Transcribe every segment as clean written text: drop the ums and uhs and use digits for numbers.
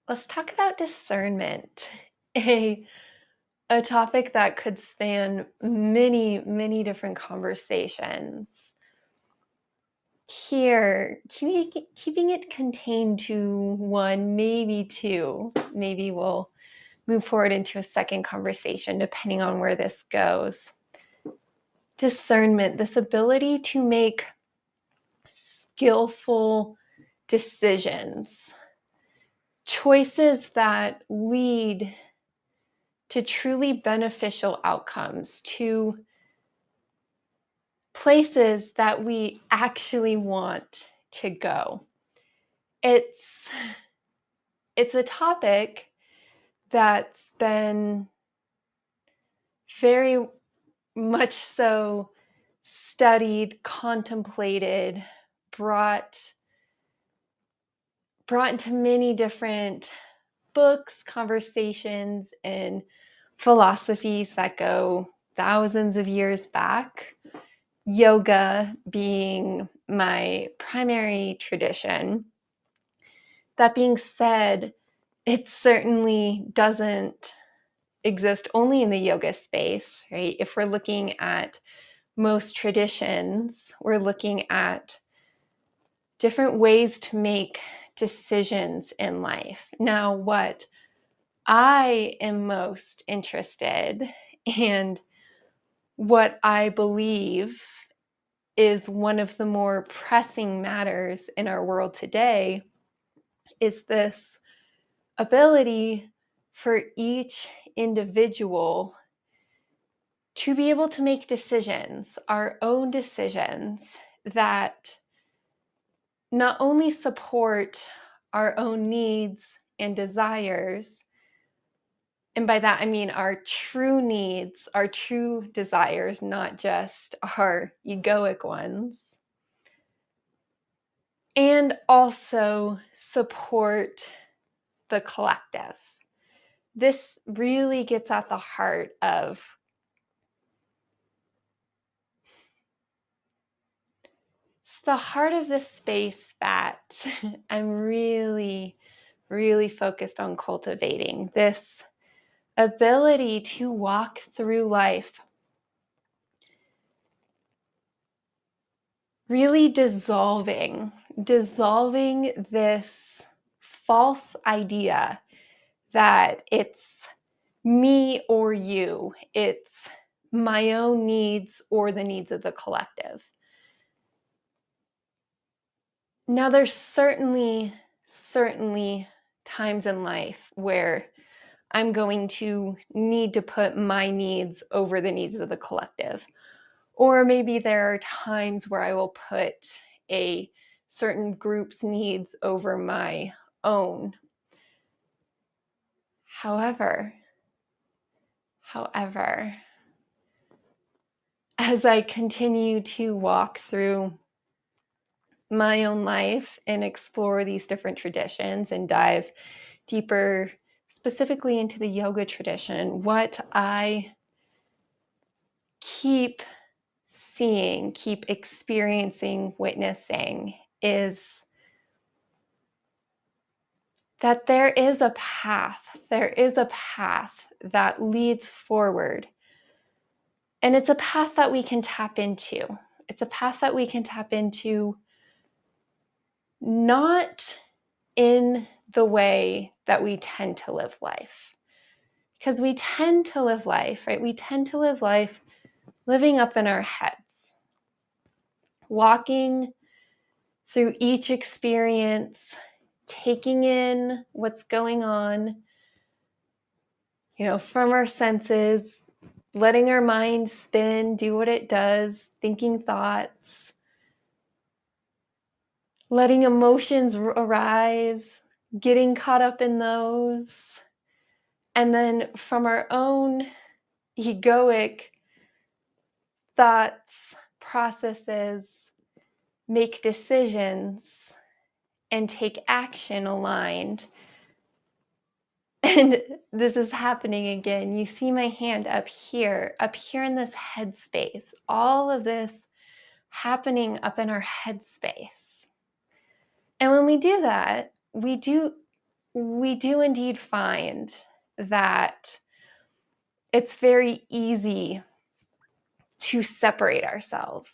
Let's talk about discernment, a a topic that could span many, many different conversations. Here, keeping it contained to one, maybe two. Maybe we'll move forward into a second conversation depending on where this goes. Discernment, this ability to make skillful decisions, choices that lead to truly beneficial outcomes, to places that we actually want to go. It's it's a topic that's been very much so studied, contemplated, brought into many different books, conversations, and philosophies that go thousands of years back. Yoga being my primary tradition. That being said, it certainly doesn't exist only in the yoga space, right? If we're looking at most traditions, we're looking at different ways to make decisions in life. Now, what I am most interested and what I believe is one of the more pressing matters in our world today is this ability for each individual to be able to make decisions, our own decisions, that not only support our own needs and desires, and by that I mean our true needs, our true desires, not just our egoic ones, and also support the collective. This really gets at the heart of this space that I'm really, really focused on cultivating. This ability to walk through life really dissolving this false idea that it's me or you, it's my own needs or the needs of the collective. Now, there's certainly times in life where I'm going to need to put my needs over the needs of the collective. Or maybe there are times where I will put a certain group's needs over my own. However, as I continue to walk through my own life and explore these different traditions and dive deeper specifically into the yoga tradition, what I keep seeing, keep experiencing, witnessing is that there is a path that leads forward. And it's a path that we can tap into. It's a path that we can tap into not in the way that we tend to live life. Because we tend to live life, right? We tend to live life living up in our heads, walking through each experience, taking in what's going on, from our senses, letting our mind spin, do what it does, thinking thoughts, letting emotions arise, getting caught up in those, and then from our own egoic thoughts, processes, make decisions, and take action aligned. And this is happening again. You see my hand up here in this headspace. All of this happening up in our headspace. And when we do that, we do we do indeed find that it's very easy to separate ourselves.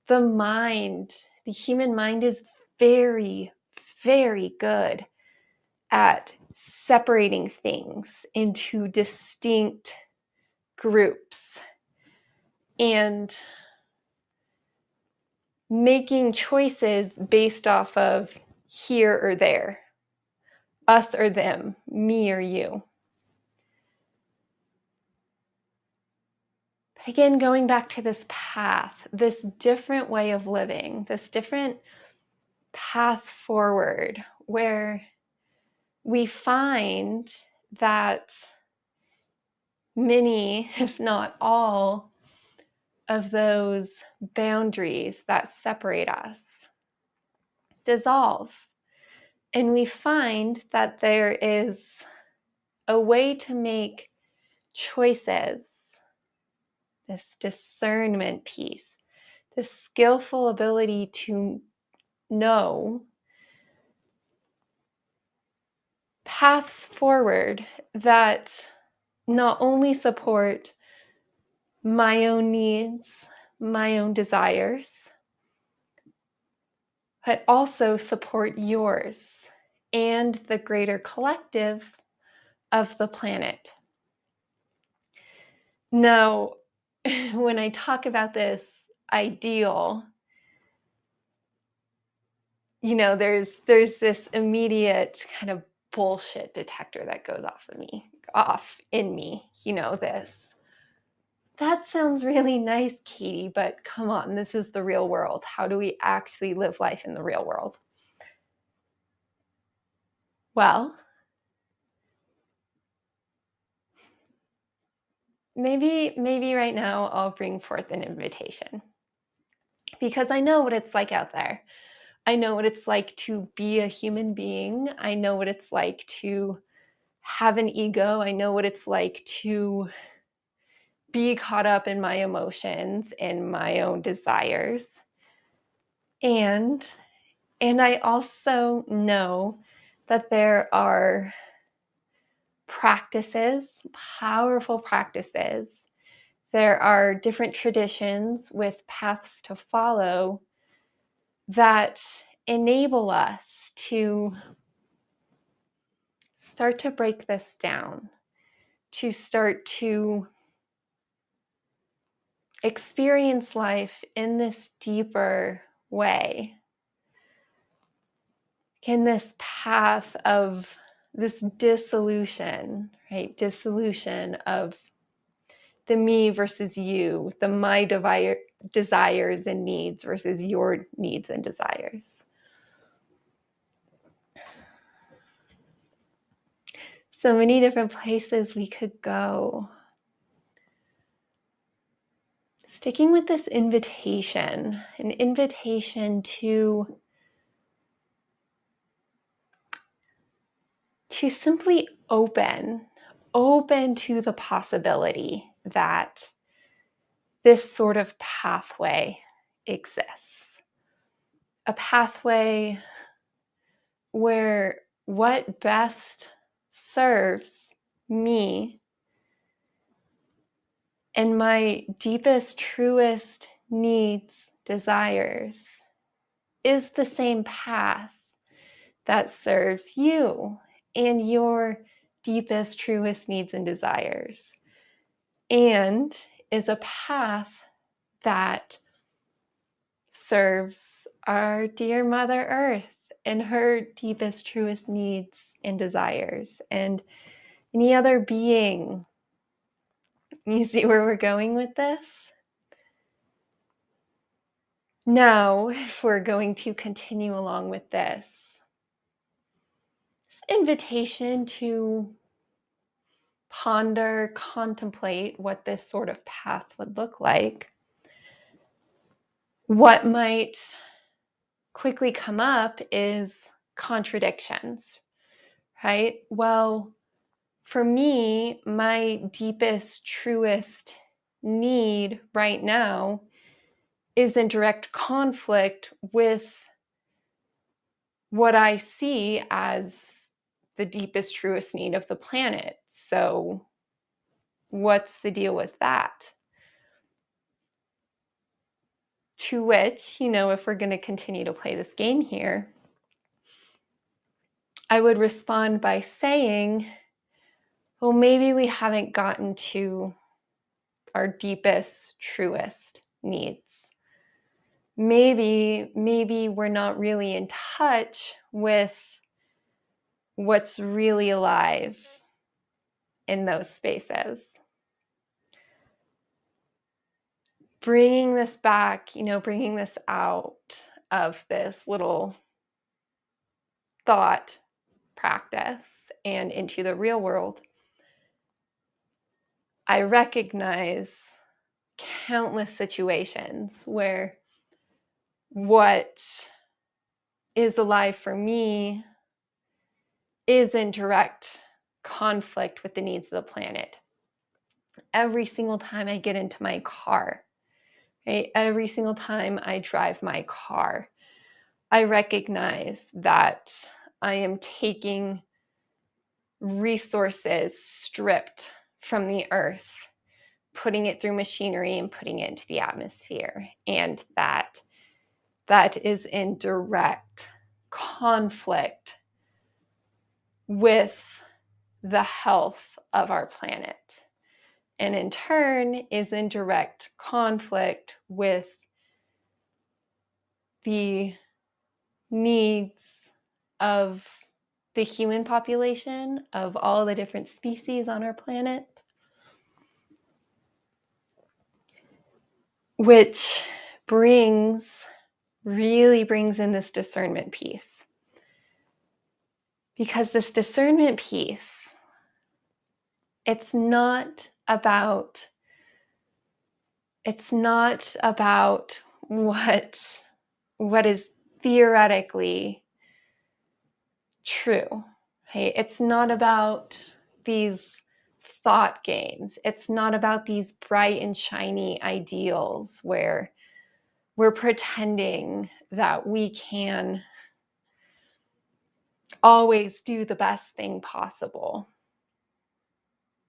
The human mind is very, very good at separating things into distinct groups and making choices based off of here or there, us or them, me or you. But again, going back to this path, this different way of living, this different path forward, where we find that many, if not all, of those boundaries that separate us dissolve. And we find that there is a way to make choices, this discernment piece, this skillful ability to know paths forward that not only support my own needs, my own desires, but also support yours and the greater collective of the planet. Now, when I talk about this ideal, there's this immediate kind of bullshit detector that goes off in me, this. That sounds really nice, Katie, but come on, this is the real world. How do we actually live life in the real world? Well, maybe right now I'll bring forth an invitation, because I know what it's like out there. I know what it's like to be a human being. I know what it's like to have an ego. I know what it's like to be caught up in my emotions and my own desires. And I also know that there are practices, powerful practices. There are different traditions with paths to follow that enable us to start to break this down, to start to experience life in this deeper way, in this path of this dissolution, right? Dissolution of the me versus you, the my desires and needs versus your needs and desires. So many different places we could go. Sticking with this invitation, an invitation to simply open to the possibility that this sort of pathway exists. A pathway where what best serves me and my deepest, truest needs, desires, is the same path that serves you and your deepest, truest needs and desires, and is a path that serves our dear Mother Earth and her deepest, truest needs and desires, and any other being. You see where we're going with this? Now, if we're going to continue along with this invitation to ponder, contemplate what this sort of path would look like, what might quickly come up is contradictions, right? Well, for me, my deepest, truest need right now is in direct conflict with what I see as the deepest, truest need of the planet. So what's the deal with that? To which, if we're going to continue to play this game here, I would respond by saying, well, maybe we haven't gotten to our deepest, truest needs. Maybe we're not really in touch with what's really alive in those spaces. Bringing this back, bringing this out of this little thought practice and into the real world, I recognize countless situations where what is alive for me is in direct conflict with the needs of the planet. Every single time I get into my car, right? Every single time I drive my car, I recognize that I am taking resources stripped from the earth, putting it through machinery and putting it into the atmosphere. And that is in direct conflict with the health of our planet. And in turn is in direct conflict with the needs of the human population, of all the different species on our planet, which really brings in this discernment piece. Because this discernment piece, it's not about what is theoretically true. Okay? It's not about these thought games. It's not about these bright and shiny ideals where we're pretending that we can always do the best thing possible.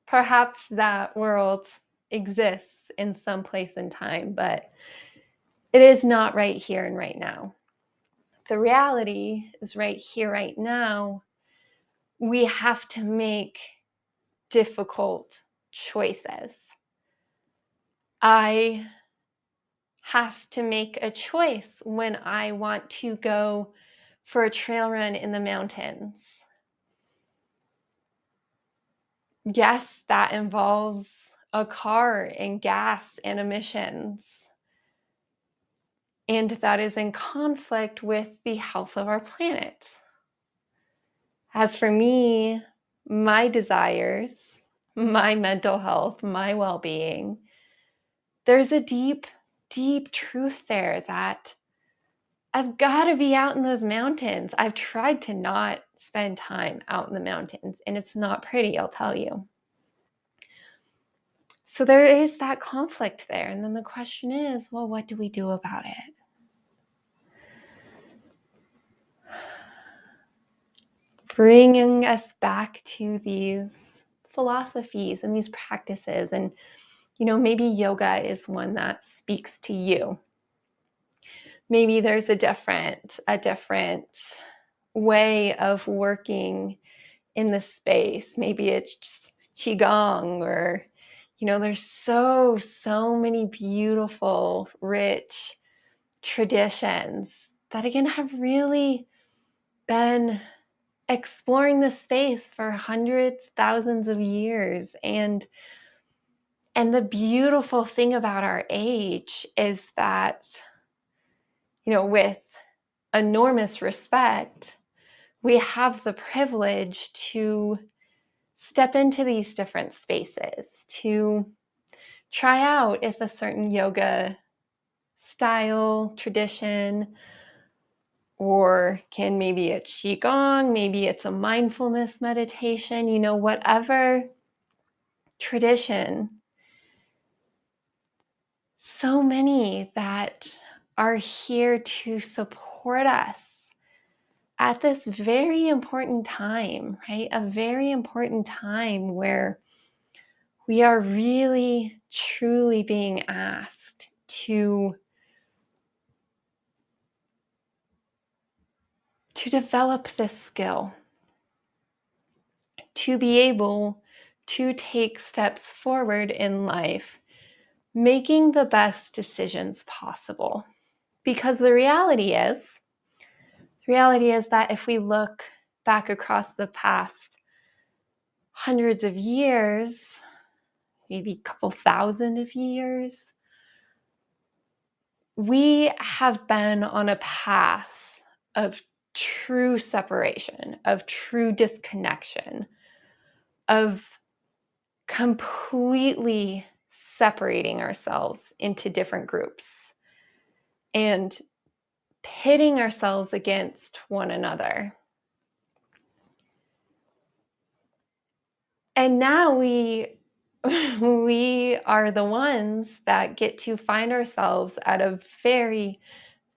Perhaps that world exists in some place in time, but it is not right here and right now. The reality is right here, right now. We have to make difficult choices. I have to make a choice when I want to go for a trail run in the mountains. Yes, that involves a car and gas and emissions. And that is in conflict with the health of our planet. As for me, my desires, my mental health, my well-being, there's a deep, deep truth there that I've got to be out in those mountains. I've tried to not spend time out in the mountains, and it's not pretty, I'll tell you. So there is that conflict there. And then the question is, well, what do we do about it? Bringing us back to these philosophies and these practices. And, maybe yoga is one that speaks to you. Maybe there's a different way of working in the space. Maybe it's qigong, or there's so many beautiful, rich traditions that again have really been exploring the space for hundreds, thousands of years. And the beautiful thing about our age is that, with enormous respect, we have the privilege to step into these different spaces, to try out if a certain yoga style, tradition, or maybe a qigong, maybe it's a mindfulness meditation, whatever tradition. So many that are here to support us at this very important time, right? A very important time where we are really, truly being asked to develop this skill, to be able to take steps forward in life, making the best decisions possible. Because the reality is that if we look back across the past hundreds of years, maybe a couple thousand of years, we have been on a path of true separation, of true disconnection, of completely separating ourselves into different groups and pitting ourselves against one another. And now we are the ones that get to find ourselves at a very,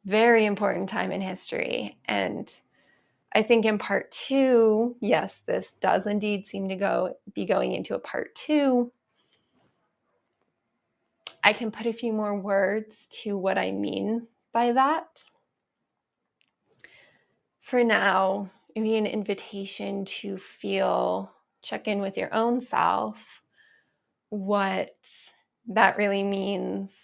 very important time in history. And I think in part 2, yes, this does indeed seem to be going into a part 2. I can put a few more words to what I mean by that. For now, it'd be an invitation to check in with your own self, what that really means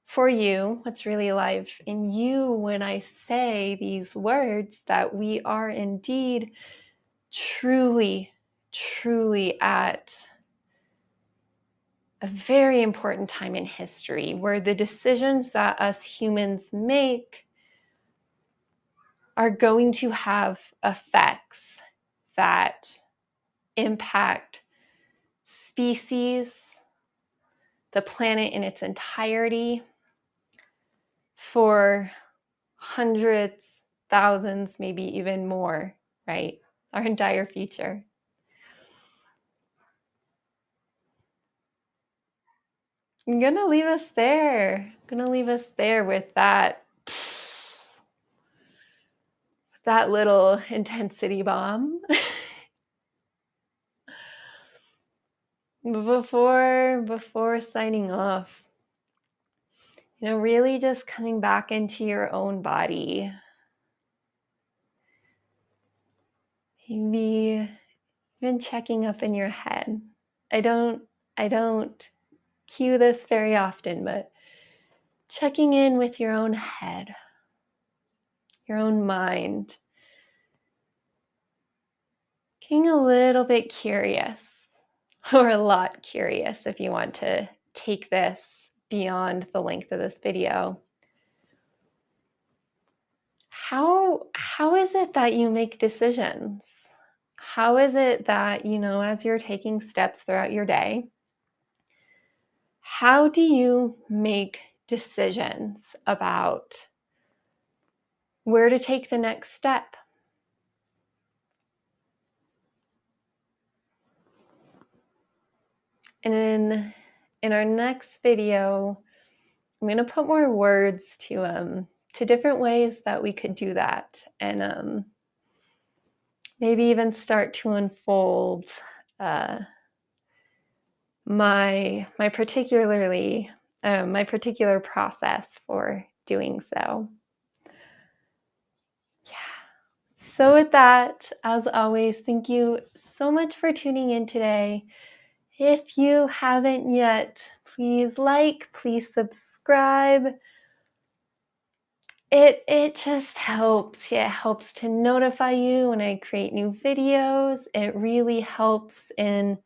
for you, what's really alive in you when I say these words that we are indeed truly, truly at a very important time in history where the decisions that us humans make are going to have effects that impact species, the planet in its entirety, for hundreds, thousands, maybe even more, right? Our entire future. I'm gonna leave us there. With that little intensity bomb. Before signing off, really just coming back into your own body. Maybe even checking up in your head. I don't cue this very often, but checking in with your own head, your own mind. Getting a little bit curious, or a lot curious if you want to take this beyond the length of this video. How is it that you make decisions? How is it that, as you're taking steps throughout your day, how do you make decisions about where to take the next step? And in our next video, I'm going to put more words to different ways that we could do that, and maybe even start to unfold my particular process for doing so. Yeah. So with that, as always, thank you so much for tuning in today. If you haven't yet, please please subscribe. It just helps. It helps to notify you when I create new videos. It really helps in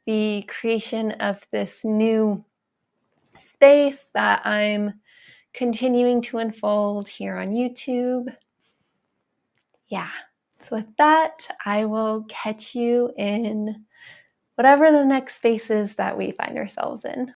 the creation of this new space that I'm continuing to unfold here on YouTube. Yeah. So with that, I will catch you in whatever the next space is that we find ourselves in.